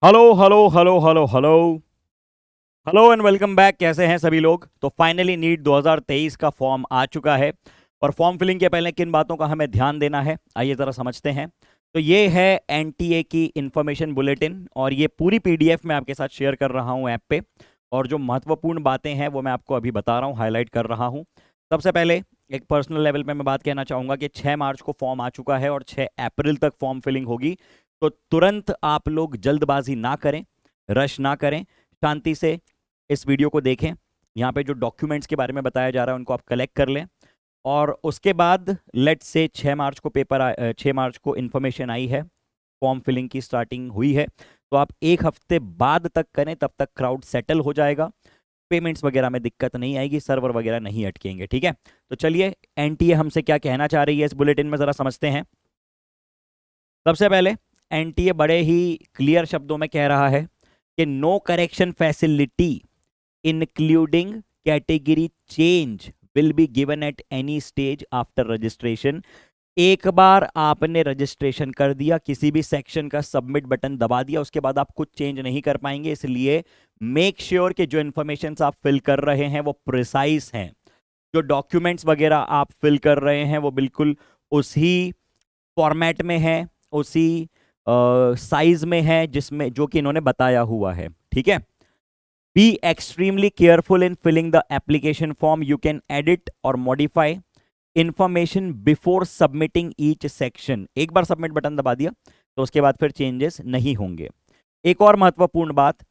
Hello hello hello hello hello hello and welcome back. कैसे हैं सभी लोग? तो फाइनली नीट 2023 का फॉर्म आ चुका है। और फॉर्म फिलिंग के पहले किन बातों का हमें ध्यान देना है, आइए ज़रा समझते हैं। तो ये है एनटीए की इंफॉर्मेशन बुलेटिन और ये पूरी पीडीएफ मैं आपके साथ शेयर कर रहा हूँ ऐप पे। और जो महत्वपूर्ण बातें हैं वो मैं आपको अभी बता रहा हूँ, हाईलाइट कर रहा हूँ। सबसे पहले एक पर्सनल लेवल पे मैं बात कहना चाहूँगा कि 6 मार्च को फॉर्म आ चुका है और 6 अप्रैल तक फॉर्म फिलिंग होगी। तो तुरंत आप लोग जल्दबाजी ना करें, रश ना करें, शांति से इस वीडियो को देखें। यहाँ पे जो डॉक्यूमेंट्स के बारे में बताया जा रहा है उनको आप कलेक्ट कर लें। और उसके बाद लेट से 6 मार्च को 6 मार्च को इन्फॉर्मेशन आई है, फॉर्म फिलिंग की स्टार्टिंग हुई है। तो आप एक हफ्ते बाद तक करें, तब तक क्राउड सेटल हो जाएगा, पेमेंट्स वगैरह में दिक्कत नहीं आएगी, सर्वर वगैरह नहीं अटकेंगे। ठीक है, तो चलिए एनटीए हमसे क्या कहना चाह रही है इस बुलेटिन में ज़रा समझते हैं। सबसे पहले एनटीए बड़े ही क्लियर शब्दों में कह रहा है कि no correction facility including category change will be given at any stage after registration. एक बार आपने रजिस्ट्रेशन कर दिया, किसी भी सेक्शन का सबमिट बटन दबा दिया, उसके बाद आप कुछ चेंज नहीं कर पाएंगे। इसलिए मेक श्योर कि जो इन्फॉर्मेशन आप फिल कर रहे हैं वो प्रिसाइज हैं, जो डॉक्यूमेंट्स वगैरह आप फिल कर रहे हैं वो बिल्कुल उसी फॉर्मेट में है, उसी साइज में है जिसमें जो कि इन्होंने बताया हुआ है। ठीक है, be extremely careful in filling the application form, you can edit or modify information before submitting each section. एक बार सबमिट बटन दबा दिया तो उसके बाद फिर चेंजेस नहीं होंगे। एक और महत्वपूर्ण बात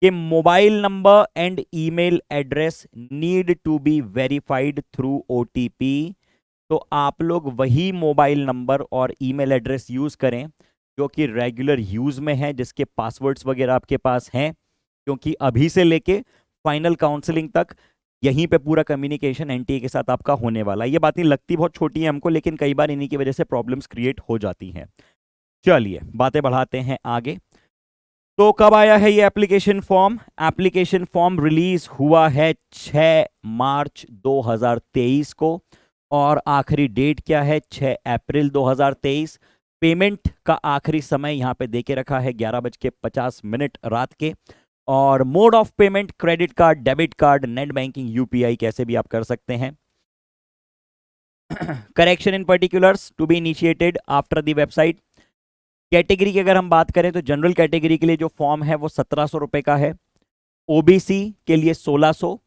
कि mobile number and email address need to be verified through OTP. तो आप लोग वही मोबाइल नंबर और ईमेल एड्रेस यूज करें जो कि रेगुलर यूज में है, जिसके पासवर्ड्स वगैरह आपके पास हैं, क्योंकि अभी से लेके फाइनल काउंसलिंग तक यहीं पे पूरा कम्युनिकेशन एनटीए के साथ आपका होने वाला है। ये बातें लगती बहुत छोटी है हमको, लेकिन कई बार इन्हीं की वजह से प्रॉब्लम्स क्रिएट हो जाती हैं। चलिए बातें बढ़ाते हैं आगे। तो कब आया है ये application form? Application form release हुआ है 6 मार्च 2023 को। और आखिरी डेट क्या है? 6 अप्रैल 2023। पेमेंट का आखिरी समय यहां पे देके रखा है 11:50 रात के। और mode of payment credit card, debit card, net banking, UPI, कैसे भी आप कर सकते हैं। Correction in particulars to be initiated after the website. Category की अगर हम बात करें तो जनरल कैटेगरी के लिए जो फॉर्म है वो 1700 रुपए का है, ओबीसी के लिए 1600,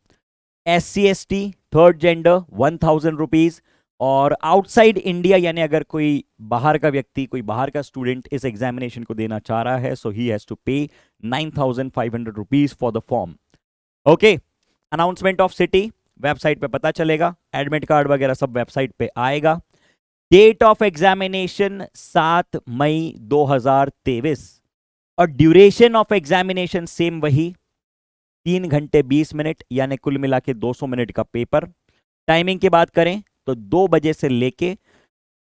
SC ST third gender 1000 rupees. और आउटसाइड इंडिया यानी अगर कोई बाहर का व्यक्ति, कोई बाहर का स्टूडेंट इस एग्जामिनेशन को देना चाह रहा है, सो ही हैज टू पे 9500 rupees for the form. Okay, announcement of city website पे पता चलेगा, एडमिट कार्ड वगैरह सब वेबसाइट पे आएगा। डेट ऑफ एग्जामिनेशन 7 मई 2023। और ड्यूरेशन ऑफ एग्जामिनेशन सेम वही, 3 घंटे 20 मिनट, यानी कुल मिला के 200 मिनट का पेपर। टाइमिंग की बात करें तो 2 बजे से लेके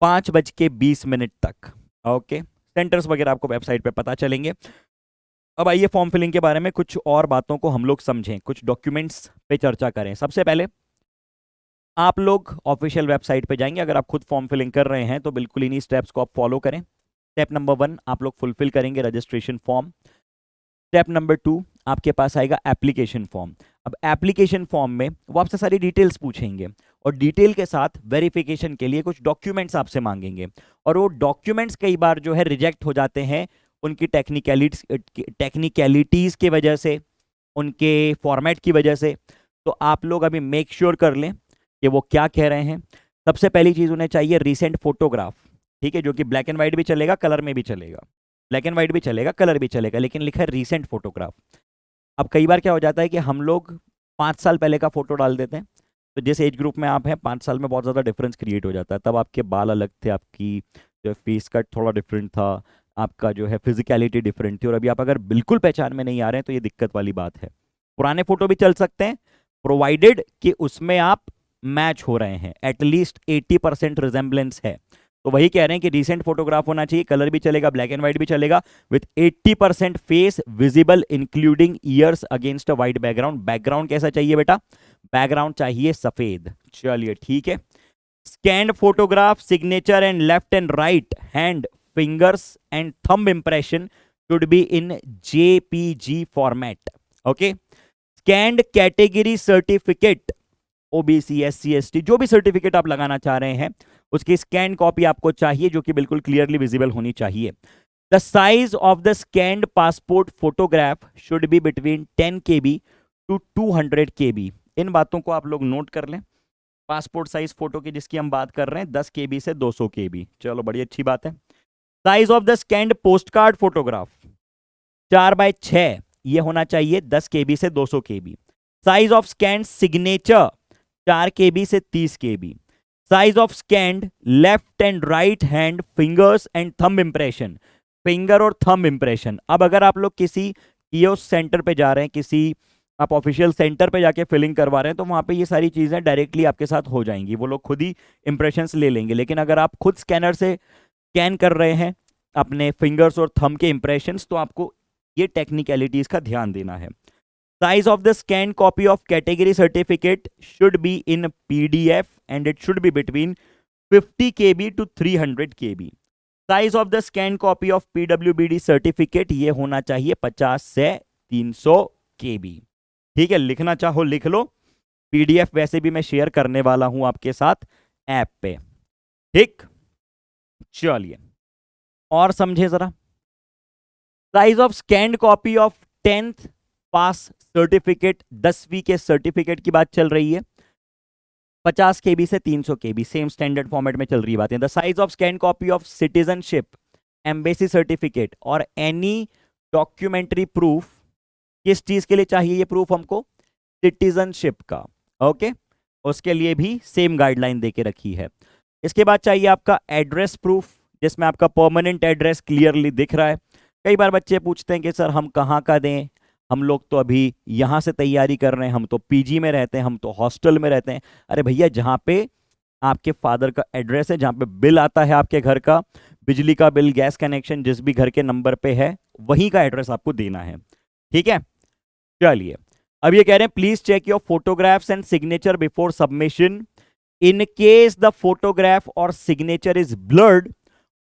5:20 तक। ओके, सेंटर्स वगैरह आपको वेबसाइट पे पता चलेंगे। अब आइए फॉर्म फिलिंग के बारे में कुछ और बातों को हम लोग समझें, कुछ डॉक्यूमेंट्स पे चर्चा करें। सबसे पहले आप लोग ऑफिशियल वेबसाइट पे जाएंगे, अगर आप खुद फॉर्म फिलिंग कर रहे हैं तो बिल्कुल इन्हीं स्टेप्स को आप फॉलो करें। स्टेप नंबर 1 आप लोग फुलफिल करेंगे रजिस्ट्रेशन फॉर्म। स्टेप नंबर 2 आपके पास आएगा एप्लीकेशन फॉर्म। अब एप्लीकेशन फॉर्म में वो आपसे सारी डिटेल्स पूछेंगे और डिटेल के साथ वेरिफिकेशन के लिए कुछ डॉक्यूमेंट्स आपसे मांगेंगे। और वो डॉक्यूमेंट्स कई बार जो है रिजेक्ट हो जाते हैं उनकी टेक्निकलिटीज की वजह से, उनके फॉर्मेट की वजह से। तो आप लोग अभी मेक श्योर कर लें कि वो क्या कह रहे हैं। सबसे पहली चीज उन्हें चाहिए रीसेंट फोटोग्राफ, ठीक है, जो कि ब्लैक एंड व्हाइट भी चलेगा, कलर में भी चलेगा। ब्लैक एंड व्हाइट भी चलेगा, कलर भी चलेगा, लेकिन लिखा है रीसेंट फोटोग्राफ। अब कई बार क्या हो जाता है कि हम लोग 5 साल पहले का फोटो डाल देते हैं, तो जिस एज ग्रुप में आप हैं 5 साल में बहुत ज़्यादा डिफरेंस क्रिएट हो जाता है। तब आपके बाल अलग थे, आपकी जो फेस कट थोड़ा डिफरेंट था, आपका जो है फिजिकलिटी डिफरेंट थी। और अभी आप अगर बिल्कुल पहचान में नहीं आ रहे हैं तो ये दिक्कत वाली बात है। पुराने फोटो भी चल सकते हैं प्रोवाइडेड कि उसमें आप मैच हो रहे हैं, एटलीस्ट 80% रिजेंबलेंस है। तो वही कह रहे हैं कि रिसेंट फोटोग्राफ होना चाहिए, कलर भी चलेगा, ब्लैक एंड व्हाइट भी चलेगा, with 80% face visible including years against a white background. Background कैसा चाहिए बेटा? बैकग्राउंड चाहिए सफेद। चलिए ठीक है। Scanned photograph, signature and left and right hand fingers and thumb impression should be in JPG format. Okay. Scanned category certificate, OBC, SC, ST, जो भी सर्टिफिकेट आप लगाना चाह रहे हैं उसकी स्कैन कॉपी आपको चाहिए, जो कि बिल्कुल क्लियरली विजिबल होनी चाहिए. The size of the scanned passport photograph should be between 10 KB to 200 KB. इन बातों को आप लोग नोट कर लें. पासपोर्ट साइज फोटो की जिसकी हम बात कर रहे हैं 10 KB से 200 KB. चलो बड़ी अच्छी बात है. Size of the scanned post card photograph 4x6, ये होना चाहिए 10 KB से 200 KB. Size of scanned signature 4 KB से 30 KB. Size of scanned left and right hand fingers and thumb impression, finger और थंब इंप्रेशन. अब अगर आप लोग किसी कियोस्क सेंटर पे जा रहे हैं, किसी आप ऑफिशियल सेंटर पे जाके फिलिंग करवा रहे हैं, तो वहां पे ये सारी चीजें डायरेक्टली आपके साथ हो जाएंगी, वो लोग खुद ही इंप्रेशंस ले लेंगे. लेकिन अगर आप खुद स्कैनर से स्कैन कर रहे हैं अपने फिंगर्स और थंब के इंप्रेशंस, तो आपको ये टेक्निकलिटीज का ध्यान देना है. Size of the scan copy of category certificate should be in PDF and it should be between 50 KB to 300 KB. Size of the scan copy of PWBD certificate, ये होना चाहिए 50 से 300 KB. ठीक है, लिखना चाहो लिख लो. PDF वैसे भी मैं शेयर करने वाला हूं आपके साथ ऐप पे. ठीक, चलिए और समझे जरा. Size of scanned copy of 10th pass certificate, 10वीं के सर्टिफिकेट की बात चल रही है, 50 KB से 300 KB, सेम स्टैंडर्ड फॉर्मेट में चल रही बात है. The size of scan copy of citizenship, embassy certificate और एनी डॉक्यूमेंट्री प्रूफ, किस चीज के लिए चाहिए ये प्रूफ हमको? सिटीजनशिप का. ओके, उसके लिए भी सेम गाइडलाइन देके रखी है. इसके बाद चाहिए आपका एड्रेस प्रूफ, जिसमें आपका परमानेंट एड्रेस क्लियरली दिख रहा है. कई बार बच्चे पूछते हैं कि सर हम कहाँ का दें, हम लोग तो अभी यहाँ से तैयारी कर रहे हैं, हम तो PG में रहते हैं, हम तो हॉस्टल में रहते हैं. अरे भैया, जहाँ पे आपके फादर का एड्रेस है, जहाँ पे बिल आता है आपके घर का, बिजली का बिल, गैस कनेक्शन, जिस भी घर के नंबर पे है, वहीं का एड्रेस आपको देना है. ठीक है, चलिए. अब ये कह रहे हैं please check your photographs and signature before submission. In case the photograph और सिग्नेचर इज ब्लर्ड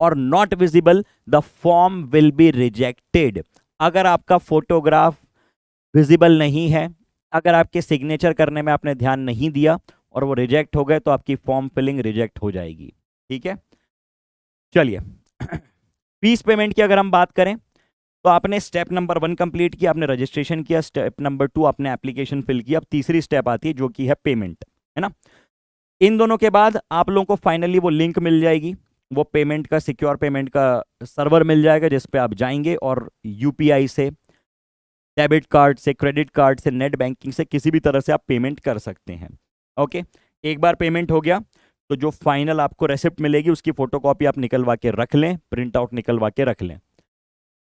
और not visible, the form will be rejected. अगर आपका फोटोग्राफ विजिबल नहीं है, अगर आपके सिग्नेचर करने में आपने ध्यान नहीं दिया और वो रिजेक्ट हो गए, तो आपकी फॉर्म फिलिंग रिजेक्ट हो जाएगी. ठीक है, चलिए. फीस पेमेंट की अगर हम बात करें, तो आपने स्टेप नंबर 1 कंप्लीट किया, आपने रजिस्ट्रेशन किया. स्टेप नंबर 2 आपने एप्लीकेशन फिल किया. अब तीसरी स्टेप आती है जो कि है पेमेंट, है ना. इन दोनों के बाद आप लोगों को फाइनली वो लिंक मिल जाएगी, वो पेमेंट का, सिक्योर पेमेंट का सर्वर मिल जाएगा, जिस पे आप जाएंगे और UPI से, डेबिट कार्ड से, क्रेडिट कार्ड से, नेट बैंकिंग से, किसी भी तरह से आप पेमेंट कर सकते हैं. ओके, एक बार पेमेंट हो गया तो जो फाइनल आपको रेसिप्ट मिलेगी उसकी फोटोकॉपी आप निकलवा के रख लें, प्रिंट आउट निकलवा के रख लें.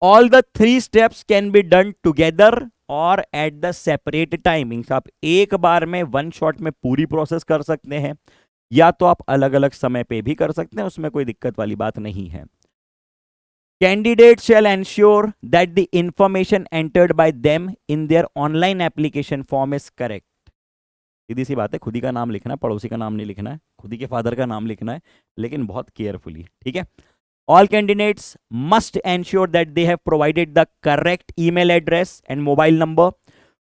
All the 3 steps can be done together और एट द सेपरेट टाइमिंग्स. आप एक बार में 1 शॉट में पूरी प्रोसेस कर सकते हैं, या तो आप अलग अलग समय पे भी कर सकते हैं, उसमें कोई दिक्कत वाली बात नहीं है. Candidates shall ensure that the information entered by them in their online application form is correct. सीधी सी बात है, खुद ही का नाम लिखना है, पड़ोसी का नाम नहीं लिखना है, खुद ही के फादर का नाम लिखना है, लेकिन बहुत केयरफुली. ठीक है. All candidates must ensure that they have provided the correct email address and mobile number.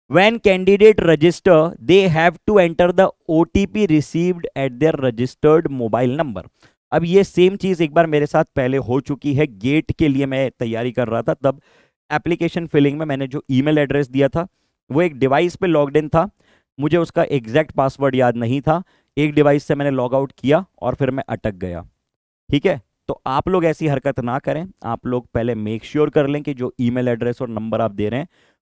When candidate register, they have to enter the OTP received at their registered mobile number. अब ये same चीज एक बार मेरे साथ पहले हो चुकी है. गेट के लिए मैं तैयारी कर रहा था, तब एप्लीकेशन फिलिंग में मैंने जो ईमेल एड्रेस दिया था वो एक डिवाइस पे लॉग्ड इन था, मुझे उसका एग्जैक्ट पासवर्ड याद नहीं था. एक डिवाइस से मैंने लॉग आउट किया और फिर मैं अटक गया. ठीक है, तो आप लोग ऐसी हरकत ना करें. आप लोग पहले मेक श्योर कर लें कि जो ईमेल एड्रेस और नंबर आप दे रहे हैं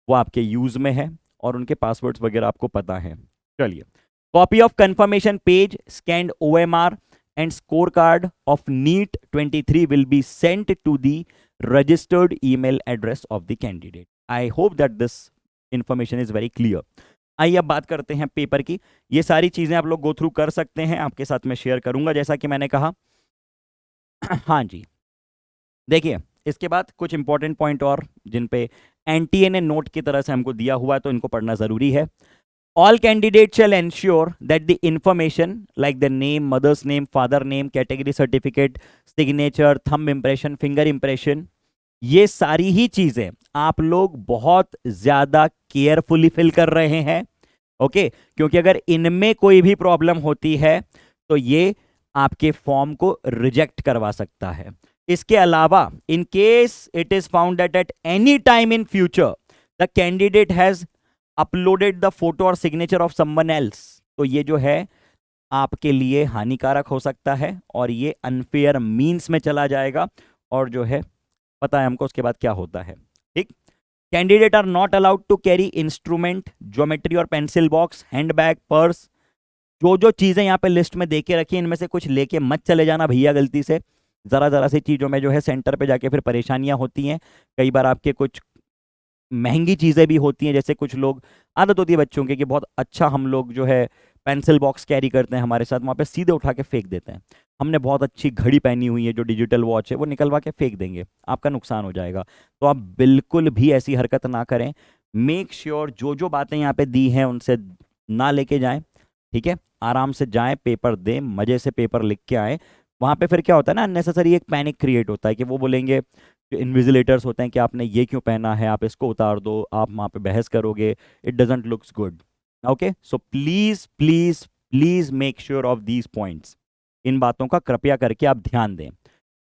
वो आपके यूज में है और उनके पासवर्ड्स वगैरह आपको पता है. चलिए. Copy of confirmation page, scanned OMR and scorecard of NEET 23 will be sent to the registered email address of the candidate. I hope that this information is very clear. आइए अब बात करते हैं पेपर की. ये सारी चीजें आप लोग गो थ्रू कर सकते हैं, आपके साथ मैं शेयर करूंगा जैसा कि मैंने कहा. हाँ जी, देखिए इसके बाद कुछ इंपॉर्टेंट पॉइंट और जिन पे NTA ने नोट की तरह से हमको दिया हुआ है, तो इनको पढ़ना जरूरी है. All candidates shall ensure that the information like the name, mother's name, father name, category certificate, signature, thumb impression, finger impression ये सारी ही चीजें आप लोग बहुत ज्यादा केयरफुली फिल कर रहे हैं, ओके। क्योंकि अगर इनमें कोई भी प्रॉब्लम होती है तो ये आपके फॉर्म को रिजेक्ट करवा सकता है। इसके अलावा in case it is found that at any time in future the candidate has uploaded the photo और सिग्नेचर ऑफ समवन एल्स, तो ये जो है आपके लिए हानिकारक हो सकता है और ये अनफेयर मीन्स में चला जाएगा, और जो है पता है हमको उसके बाद क्या होता है, ठीक। Candidate are not allowed to carry instrument, geometry और पेंसिल बॉक्स, हैंडबैग, पर्स। जो जो चीजें यहाँ पे लिस्ट में देके रखी है इनमें से कुछ लेके मत चले जाना भैया गलती से। जरा जरा सी चीजों में जो है सेंटर पे जाके फिर परेशानियां होती हैं। कई बार आपके कुछ महंगी चीजें भी होती हैं, जैसे कुछ लोग आदत होती है बच्चों की कि बहुत अच्छा हम लोग जो है पेंसिल बॉक्स कैरी करते हैं हमारे साथ, वहां पे सीधे उठा के फेंक देते हैं। हमने बहुत अच्छी घड़ी पहनी हुई है जो डिजिटल वॉच है, वो निकलवा के फेंक देंगे, आपका नुकसान हो जाएगा। तो आप बिल्कुल भी ऐसी हरकत ना करें। मेक श्योर जो जो बातें यहाँ पे दी हैं उनसे ना लेके जाएं, ठीक है। आराम से जाएं, पेपर दें, मजे से पेपर लिख के आए। वहां पे फिर क्या होता है ना, अननेसेसरी एक पैनिक क्रिएट होता है कि वो बोलेंगे, जो इन्विजिलेटर्स होते हैं कि आपने ये क्यों पहना है, आप इसको उतार दो, आप वहां पे बहस करोगे, it doesn't looks good, okay. So please please please make sure of these points. इन बातों का कृपया करके आप ध्यान दें।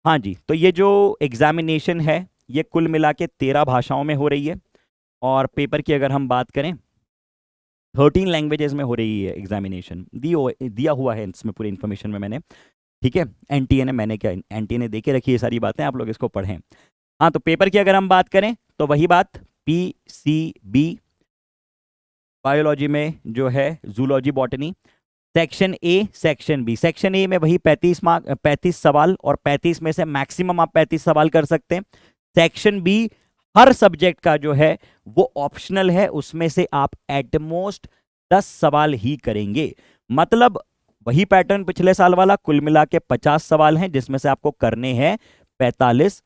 हाँ जी, तो ये जो एग्जामिनेशन है ये कुल मिला के 13 भाषाओं में हो रही है, और पेपर की अगर हम बात करें 13 लैंग्वेजेस में हो रही है एग्जामिनेशन। दिया हुआ है इसमें पूरी इन्फॉर्मेशन में मैंने, ठीक है। एनटीए ने, मैंने क्या, एनटीए ने देके रखी है सारी बातें, आप लोग इसको पढ़ें। हाँ, तो पेपर की अगर हम बात करें तो वही बात, पीसीबी बायोलॉजी में जो है zoology botany, section A section B. Section A में वही 35 सवाल, और 35 में से मैक्सिमम आप 35 सवाल कर सकते हैं। सेक्शन बी हर सब्जेक्ट का जो है वो ऑप्शनल है, उसमें से आप एटमोस्ट 10 सवाल ही करेंगे। मतलब वही पैटर्न पिछले साल वाला, कुल मिला के 50 सवाल हैं जिसमें से आपको करने हैं 45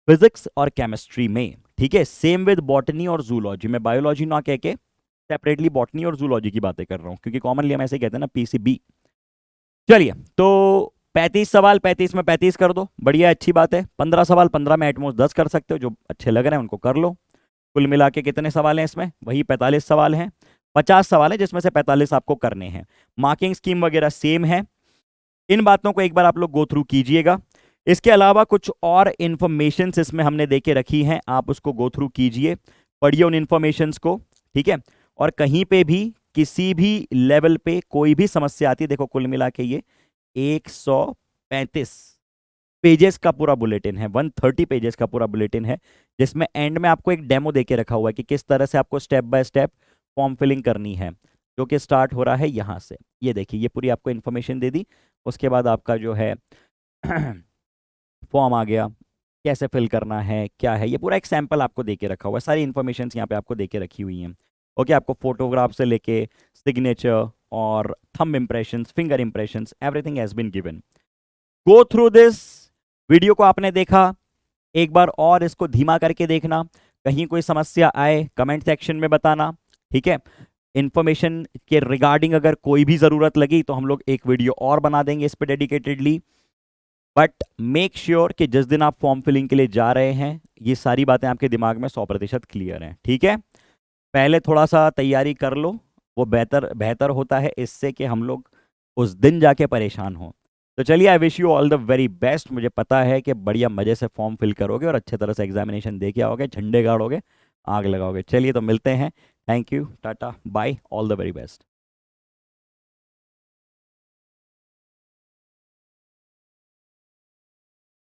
फिजिक्स और केमिस्ट्री में, ठीक है। सेम विद बॉटनी और जूलॉजी में, बायोलॉजी ना कह के सेपरेटली बॉटनी और जूलॉजी की बातें कर रहा हूं, क्योंकि कॉमनली हम ऐसे कहते हैं ना, पीसीबी। चलिए, तो 35 सवाल 35 में 35 कर दो, बढ़िया, अच्छी बात है। 15 सवाल 15 में एटमोस्ट 10 कर सकते हो, जो अच्छे लग रहे हैं उनको कर लो। कुल मिला के कितने सवाल हैं इसमें, वही 45 सवाल हैं। 50 सवाल है जिसमें से 45 आपको करने हैं। मार्किंग स्कीम वगैरह सेम है। इन बातों को एक बार आप लोग गो थ्रू कीजिएगा। इसके अलावा कुछ और इंफॉर्मेशन इसमें हमने देके रखी हैं, आप उसको गो थ्रू कीजिए, पढ़िए उन इंफॉर्मेशन को, ठीक है। और कहीं पे भी किसी भी लेवल पे कोई भी समस्या आती है, देखो कुल मिला के ये 135 पेजेस का पूरा बुलेटिन है, 130 पेजेस का पूरा बुलेटिन है, जिसमें एंड में आपको एक डेमो देके रखा हुआ है कि किस तरह से आपको step by step form filling करनी है, जो कि स्टार्ट हो रहा है यहाँ से। ये देखिए, ये पूरी आपको इन्फॉर्मेशन दे दी। उसके बाद आपका जो है फॉर्म आ गया, कैसे फिल करना है, क्या है, ये पूरा एक सैंपल आपको देके रखा हुआ है। सारी इन्फॉर्मेशन यहाँ पे आपको देके रखी हुई हैं, ओके। आपको फोटोग्राफ से लेके सिग्नेचर और thumb impressions, finger impressions, everything has been given. Go through this. Video को आपने देखा, एक बार और इसको धीमा करके देखना, कहीं कोई समस्या आए कमेंट सेक्शन में बताना, ठीक है। इंफॉर्मेशन के रिगार्डिंग अगर कोई भी ज़रूरत लगी तो हम लोग एक वीडियो और बना देंगे इस पर डेडिकेटेडली। बट मेक श्योर कि जिस दिन आप फॉर्म फिलिंग के लिए जा रहे हैं ये सारी बातें आपके दिमाग में 100% क्लियर हैं, ठीक है। पहले थोड़ा सा तैयारी कर लो, वो बेहतर बेहतर होता है इससे कि हम लोग उस दिन जाके परेशान हो। तो चलिए, I wish you all the very best. मुझे पता है कि बढ़िया मजे से फॉर्म फिल करोगे और अच्छे तरह से एग्जामिनेशन दे के आओगे, झंडे गाड़ोगे, आग लगाओगे। चलिए, तो मिलते हैं। Thank you, tata, bye, all the very best.